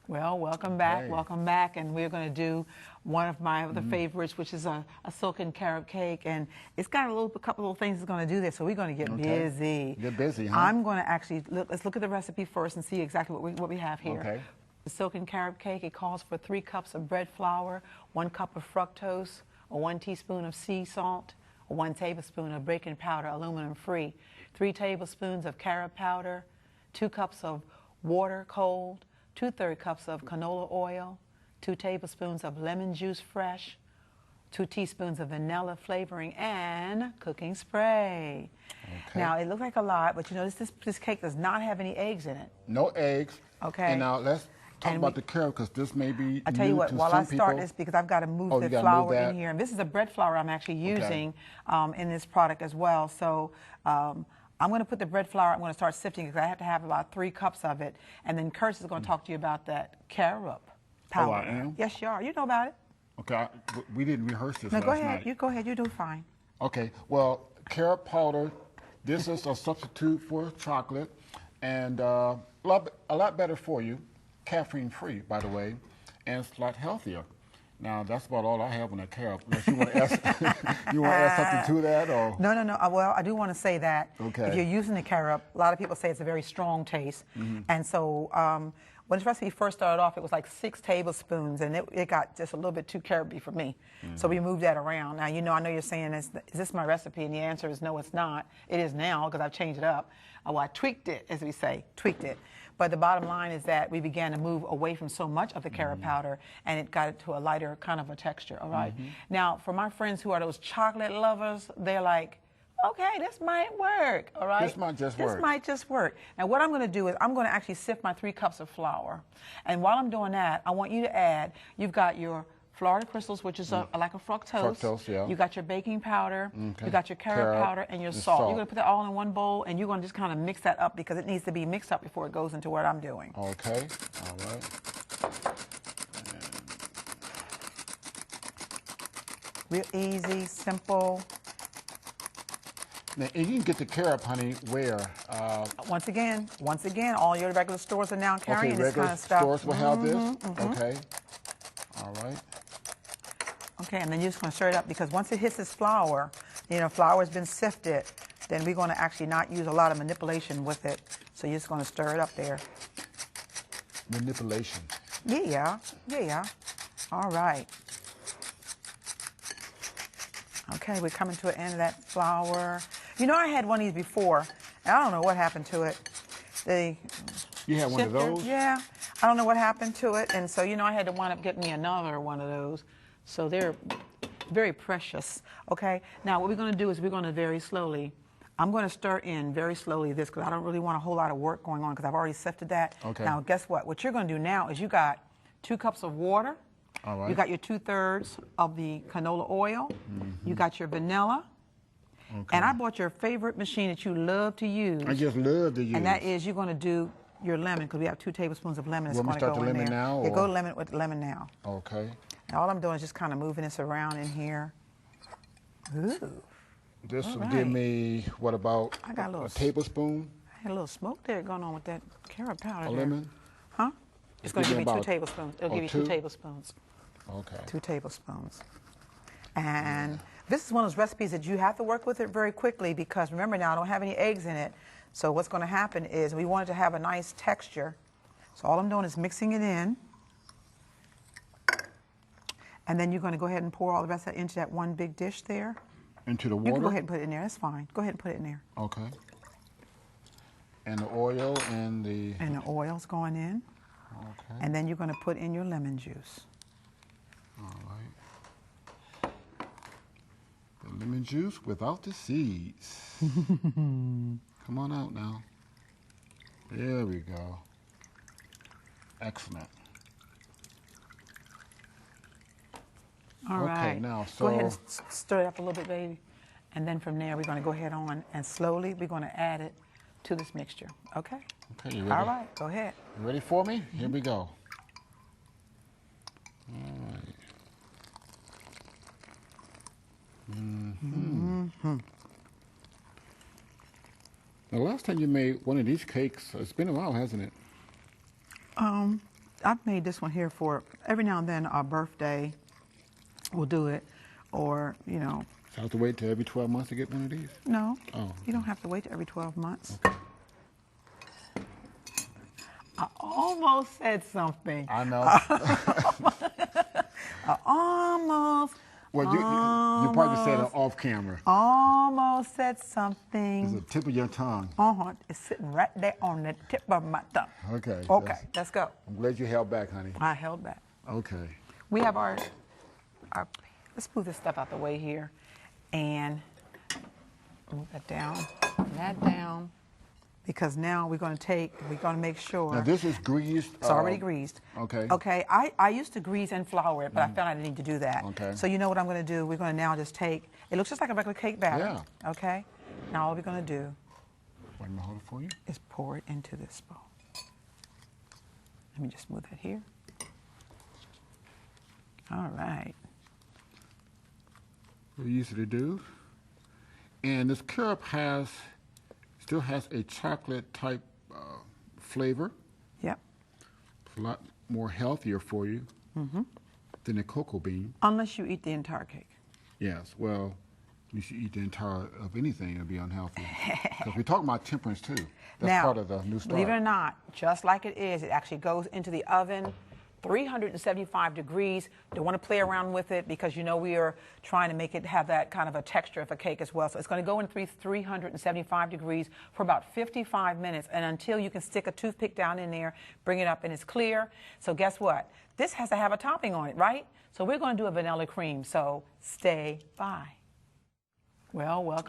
Well, welcome back, welcome back, and we're going to do one of my other favorites, which is a silken carob cake, and it's got a couple of things it's going to do there, so we're going to get busy. Get busy, huh? I'm going to actually, let's look at the recipe first and see exactly what we have here. Okay. The silken carob cake, it calls for 3 cups of bread flour, 1 cup of fructose, 1 teaspoon of sea salt, 1 tablespoon of baking powder, aluminum free, 3 tablespoons of carob powder, 2 cups of water cold, 2/3 cups of canola oil, 2 tablespoons of lemon juice fresh, 2 teaspoons of vanilla flavoring, and cooking spray. Okay. Now, it looks like a lot, but you know, this cake does not have any eggs in it. No eggs. Okay. And now let's talk about the carob, because this may be I tell you what, while I start this, because I've got to move the flour in here. And this is a bread flour I'm actually using in this product as well. So I'm going to put the bread flour, I'm going to start sifting because I have to have about 3 cups of it. And then Curtis is going to talk to you about that carob powder. Oh, I am? Yes, you are. You know about it. Okay, we didn't rehearse this No, last go ahead. night. You go ahead. You do fine. Okay, well, carob powder, this is a substitute for chocolate, and a lot better for you, caffeine-free, by the way, and it's a lot healthier. Now, that's about all I have on that carob. Unless you want to add, you want to add something to that, or? No. Well, I do want to say that Okay. if you're using the carob, a lot of people say it's a very strong taste. And so when this recipe first started off, it was like 6 tablespoons, and it got just a little bit too caroby for me. So we moved that around. Now, I know you're saying, is this my recipe? And the answer is no, it's not. It is now, because I've changed it up. Well, I tweaked it, as we say, tweaked it. But the bottom line is that we began to move away from so much of the carob powder, and it got it to a lighter kind of a texture, all right? Now, for my friends who are those chocolate lovers, they're like, okay, this might work, all right? This might just work. This might just work. Now, what I'm going to do is I'm going to actually sift my 3 cups of flour. And while I'm doing that, I want you to add, you've got your Florida crystals, which is like a fructose. Fructose, yeah. You got your baking powder, Okay. you got your carob powder, and your salt. You're going to put that all in one bowl, and you're going to just kind of mix that up because it needs to be mixed up before it goes into what I'm doing. Okay, all right. Real easy, simple. Now, and you can get the carob, honey, where? Once again, all your regular stores are now carrying this kind of stuff. Stores will have this? Okay, all right. Okay, and then you're just going to stir it up because once it hits this flour, flour has been sifted, then we're going to actually not use a lot of manipulation with it. So you're just going to stir it up there. Manipulation. Yeah. All right. Okay, we're coming to an end of that flour. I had one of these before, and I don't know what happened to it. You had one of those? Yeah. I don't know what happened to it, and so, I had to wind up getting me another one of those. So they're very precious, okay? Now, what we're going to do is we're going to very slowly, I'm going to stir in very slowly this because I don't really want a whole lot of work going on because I've already sifted that. Okay. Now, guess what? What you're going to do now is you got 2 cups of water. All right. You got your 2/3 of the canola oil. You got your vanilla. Okay. And I bought your favorite machine that you love to use. I just love to use. And that is you're going to do your lemon because we have 2 tablespoons of lemon that's going to go in there. Want me to start the lemon now? Yeah, go lemon with lemon now. Okay. Now, all I'm doing is just kind of moving this around in here. Ooh. This will give me, what about I got a tablespoon? I had a little smoke there going on with that carob powder. A lemon? Huh? It's going to give me 2 tablespoons. It'll give you 2 2? tablespoons. Okay. 2 tablespoons. And this is one of those recipes that you have to work with it very quickly because remember now, I don't have any eggs in it. So what's going to happen is we want it to have a nice texture. So all I'm doing is mixing it in. And then you're going to go ahead and pour all the rest of it into that one big dish there. Into the water? You can go ahead and put it in there. That's fine. Go ahead and put it in there. Okay. And the oil and the... And the oil's going in. Okay. And then you're going to put in your lemon juice. All right. The lemon juice without the seeds. Come on out now. There we go. Excellent. All right. Okay, now, so... Go ahead and stir it up a little bit, baby. And then from there, we're going to go ahead on and slowly we're going to add it to this mixture. Okay? Okay, you ready? All right, go ahead. You ready for me? Here we go. All right. The last time you made one of these cakes, it's been a while, hasn't it? I've made this one here for every now and then our birthday. We'll do it, or you know. So I have to wait till every 12 months to get one of these? No. Oh. You don't have to wait till every 12 months. Okay. I almost said something. I know. I almost. Well, you probably said it off camera. Almost said It's something. the tip of your tongue. It's sitting right there on the tip of my tongue. Okay. Okay, let's go. I'm glad you held back, honey. I held back. Okay. We have our let's move this stuff out the way here and move that down, because now we're going to make sure. Now this is greased. It's already greased. Okay. Okay, I used to grease and flour it, but I found I didn't need to do that. Okay. So you know what I'm going to do? We're going to now just take, it looks just like a regular cake batter. Yeah. Okay. Now all we're going to do Wait, let me hold it for you. is pour it into this bowl. Let me just move that here. All right. Very easy to do. And this carob still has a chocolate type flavor. Yep. It's a lot more healthier for you than a cocoa bean. Unless you eat the entire cake. Yes, well, you should eat the entire of anything and be unhealthy. Because we're talking about temperance too. That's Now, part of the new start. believe it or not, just like it is, it actually goes into the oven, 375 degrees. Don't want to play around with it because you know we are trying to make it have that kind of a texture of a cake as well. So it's going to go in 375 degrees for about 55 minutes, and until you can stick a toothpick down in there, bring it up, and it's clear. So guess what? This has to have a topping on it, right? So we're going to do a vanilla cream. So stay by. Well, welcome.